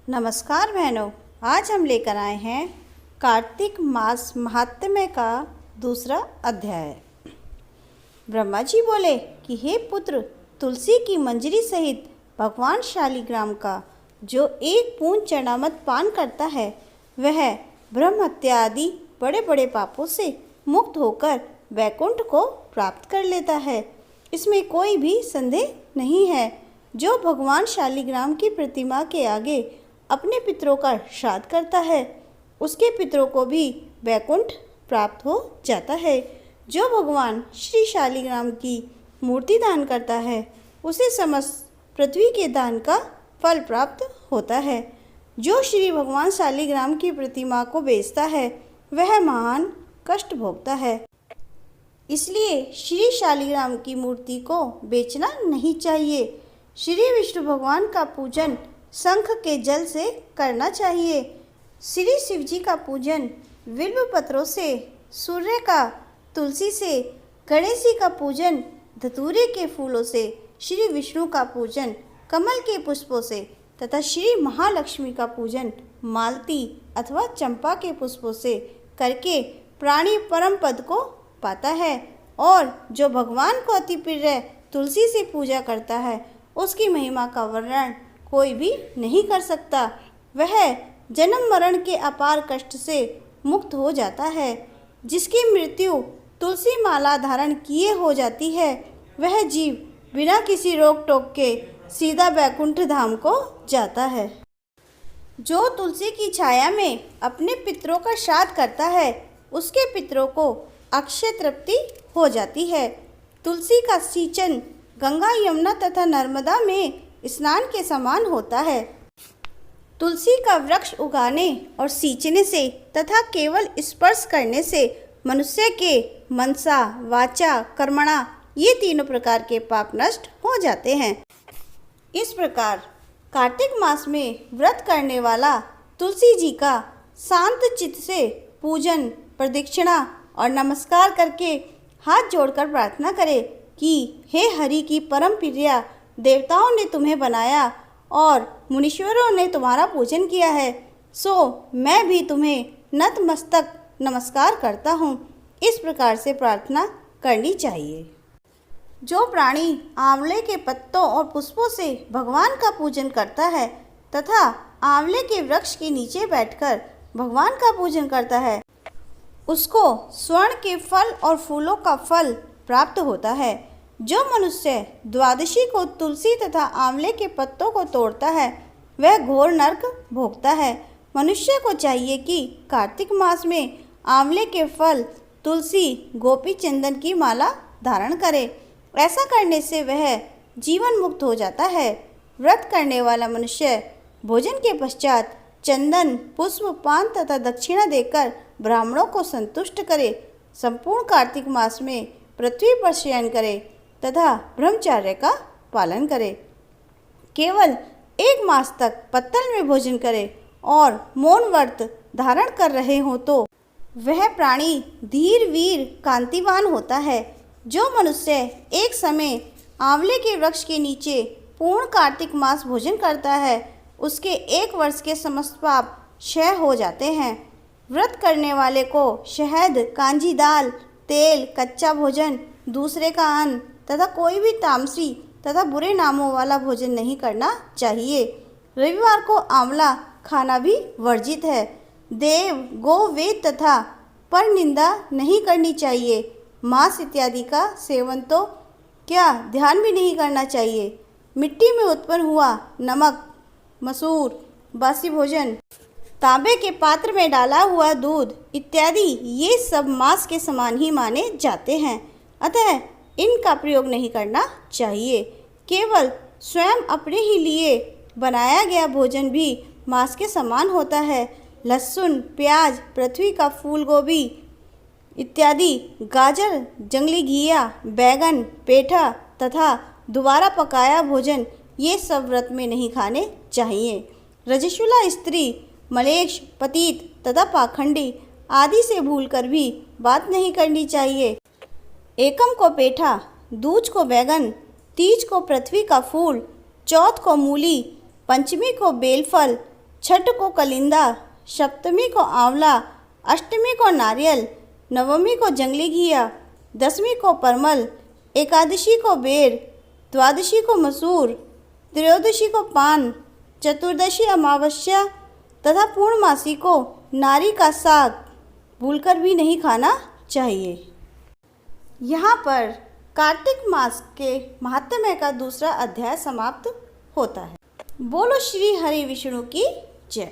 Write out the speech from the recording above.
नमस्कार बहनों, आज हम लेकर आए हैं कार्तिक मास महात्म्य का दूसरा अध्याय। ब्रह्मा जी बोले कि हे पुत्र, तुलसी की मंजरी सहित भगवान शालिग्राम का जो एक पूर्ण चरणामृत पान करता है वह ब्रह्म हत्या आदि बड़े बड़े पापों से मुक्त होकर वैकुंठ को प्राप्त कर लेता है। इसमें कोई भी संदेह नहीं है। जो भगवान शालिग्राम की प्रतिमा के आगे अपने पितरों का श्राद्ध करता है उसके पितरों को भी वैकुंठ प्राप्त हो जाता है। जो भगवान श्री शालिग्राम की मूर्ति दान करता है उसे समस्त पृथ्वी के दान का फल प्राप्त होता है। जो श्री भगवान शालिग्राम की प्रतिमा को बेचता है वह महान कष्ट भोगता है। इसलिए श्री शालिग्राम की मूर्ति को बेचना नहीं चाहिए। श्री विष्णु भगवान का पूजन शंख के जल से करना चाहिए। श्री शिव जी का पूजन बिल्व पत्रों से, सूर्य का तुलसी से, गणेश जी का पूजन धतूरे के फूलों से, श्री विष्णु का पूजन कमल के पुष्पों से तथा श्री महालक्ष्मी का पूजन मालती अथवा चंपा के पुष्पों से करके प्राणी परम पद को पाता है। और जो भगवान को अति प्रिय तुलसी से पूजा करता है उसकी महिमा का वर्णन कोई भी नहीं कर सकता। वह जन्म मरण के अपार कष्ट से मुक्त हो जाता है। जिसकी मृत्यु तुलसी माला धारण किए हो जाती है वह जीव बिना किसी रोक टोक के सीधा वैकुंठ धाम को जाता है। जो तुलसी की छाया में अपने पितरों का श्राद्ध करता है उसके पितरों को अक्षय तृप्ति हो जाती है। तुलसी का सींचन गंगा, यमुना तथा नर्मदा में स्नान के समान होता है। तुलसी का वृक्ष उगाने और सींचने से तथा केवल स्पर्श करने से मनुष्य के मनसा, वाचा, कर्मणा ये तीनों प्रकार के पाप नष्ट हो जाते हैं। इस प्रकार कार्तिक मास में व्रत करने वाला तुलसी जी का शांत चित्त से पूजन, प्रदक्षिणा और नमस्कार करके हाथ जोड़कर प्रार्थना करे कि हे हरि की परम प्रिया, देवताओं ने तुम्हें बनाया और मुनीश्वरों ने तुम्हारा पूजन किया है, सो मैं भी तुम्हें नतमस्तक नमस्कार करता हूँ। इस प्रकार से प्रार्थना करनी चाहिए। जो प्राणी आंवले के पत्तों और पुष्पों से भगवान का पूजन करता है तथा आंवले के वृक्ष के नीचे बैठकर भगवान का पूजन करता है उसको स्वर्ण के फल और फूलों का फल प्राप्त होता है। जो मनुष्य द्वादशी को तुलसी तथा आंवले के पत्तों को तोड़ता है वह घोर नरक भोगता है। मनुष्य को चाहिए कि कार्तिक मास में आंवले के फल, तुलसी, गोपी चंदन की माला धारण करे। ऐसा करने से वह जीवन मुक्त हो जाता है। व्रत करने वाला मनुष्य भोजन के पश्चात चंदन, पुष्प, पान तथा दक्षिणा देकर ब्राह्मणों को संतुष्ट करे। संपूर्ण कार्तिक मास में पृथ्वी पर शयन करे तथा ब्रह्मचर्य का पालन करे। केवल 1 मास तक पत्तल में भोजन करे और मौन व्रत धारण कर रहे हो तो वह प्राणी धीर, वीर, कांतिवान होता है। जो मनुष्य एक समय आंवले के वृक्ष के नीचे पूर्ण कार्तिक मास भोजन करता है उसके 1 वर्ष के समस्त पाप क्षय हो जाते हैं। व्रत करने वाले को शहद, कांजी दाल, तेल, कच्चा भोजन, दूसरे का अन्न तथा कोई भी तामसी तथा बुरे नामों वाला भोजन नहीं करना चाहिए। रविवार को आंवला खाना भी वर्जित है। देव, गो, वेद तथा पर निंदा नहीं करनी चाहिए। मांस इत्यादि का सेवन तो क्या ध्यान भी नहीं करना चाहिए। मिट्टी में उत्पन्न हुआ नमक, मसूर, बासी भोजन, तांबे के पात्र में डाला हुआ दूध इत्यादि ये सब मांस के समान ही माने जाते हैं, अतः इनका प्रयोग नहीं करना चाहिए। केवल स्वयं अपने ही लिए बनाया गया भोजन भी मांस के समान होता है। लहसुन, प्याज, पृथ्वी का फूल गोभी इत्यादि, गाजर, जंगली घिया, बैगन, पेठा तथा दोबारा पकाया भोजन ये सब व्रत में नहीं खाने चाहिए। रजस्वला स्त्री, मलेच्छ, पतित तथा पाखंडी आदि से भूलकर भी बात नहीं करनी चाहिए। एकम को पेठा, दूज को बैगन, तीज को पृथ्वी का फूल, चौथ को मूली, पंचमी को बेलफल, छठ को कलिंदा, सप्तमी को आंवला, अष्टमी को नारियल, नवमी को जंगली घिया, दसवीं को परमल, एकादशी को बेर, द्वादशी को मसूर, त्रयोदशी को पान, चतुर्दशी अमावस्या तथा पूर्णमासी को नारी का साग भूलकर भी नहीं खाना चाहिए। यहाँ पर कार्तिक मास के महात्म्य का दूसरा अध्याय समाप्त होता है। बोलो श्री हरि विष्णु की जय।